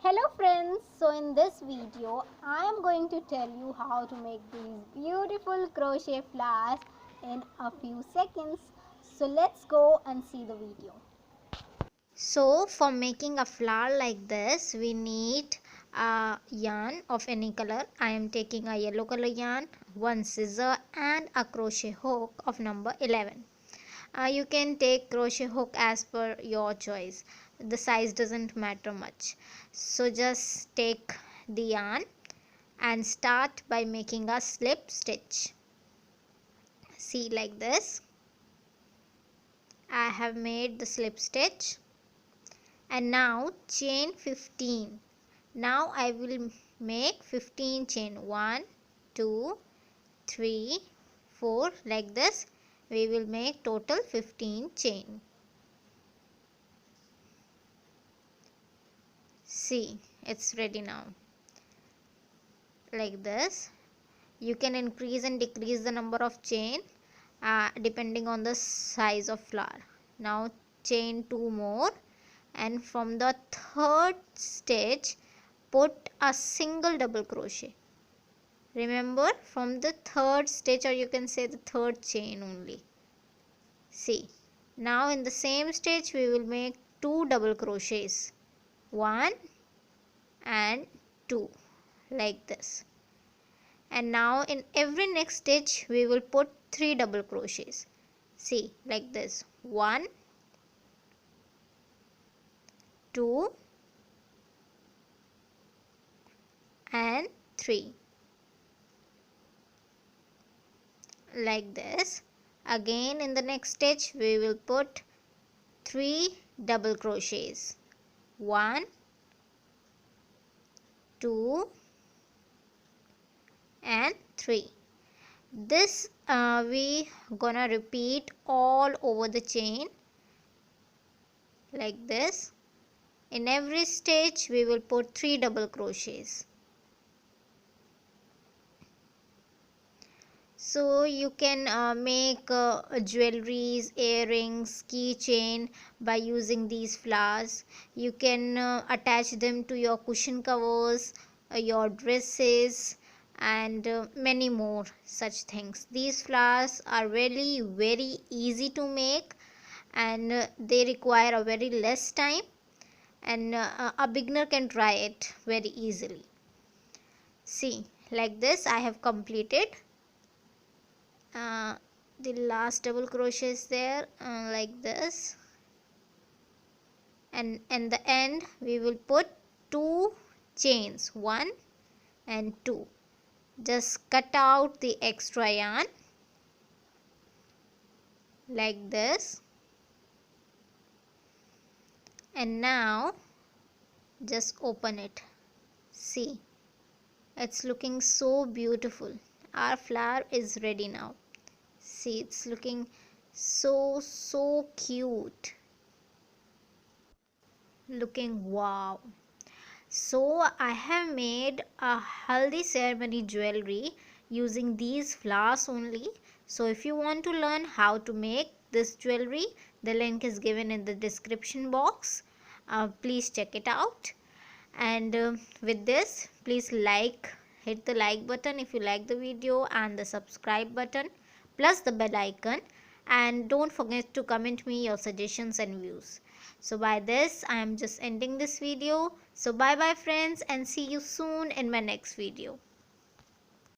Hello friends, so in this video I am going to tell you how to make these beautiful crochet flowers in a few seconds. So let's go and see the video. So for making a flower like this we need a yarn of any color. I am taking a yellow color yarn, one scissor and a crochet hook of number 11. You can take crochet hook as per your choice. The size doesn't matter much. So just take the yarn and start by making a slip stitch. See, like this. I have made the slip stitch. And now chain 15. Now I will make 15 chain. 1, 2, 3, 4, like this. We will make total 15 chain. See, it's ready now. Like this. You can increase and decrease the number of chain depending on the size of flower. Now chain 2 more, and from the third stitch put a single double crochet. Remember, from the third stitch, or you can say the third chain only. See, now in the same stitch we will make 2 double crochets, 1 and 2, like this. And now in every next stitch we will put 3 double crochets. See, like this. 1, 2 and 3, like this. Again in the next stitch we will put 3 double crochets. 1, 2 and 3. This we gonna repeat all over the chain, like this. In every stitch we will put 3 double crochets. So you can make jewelries, earrings, keychain by using these flowers. You can attach them to your cushion covers, your dresses, and many more such things. These flowers are really very easy to make, and they require a very less time, and a beginner can try it very easily. See, like this I have completed. The last double crochet is there, like this, and in the end we will put 2 chains, 1 and 2. Just cut out the extra yarn, like this, and now just open it. See, it's looking so beautiful. Our flower is ready now. See, it's looking so cute. Looking wow. So I have made a Haldi ceremony jewelry using these flowers only. So if you want to learn how to make this jewelry, the link is given in the description box. Please check it out. And with this, please hit the like button if you like the video, and the subscribe button plus the bell icon, and don't forget to comment me your suggestions and views. So by this I am just ending this video. So bye bye friends, and see you soon in my next video.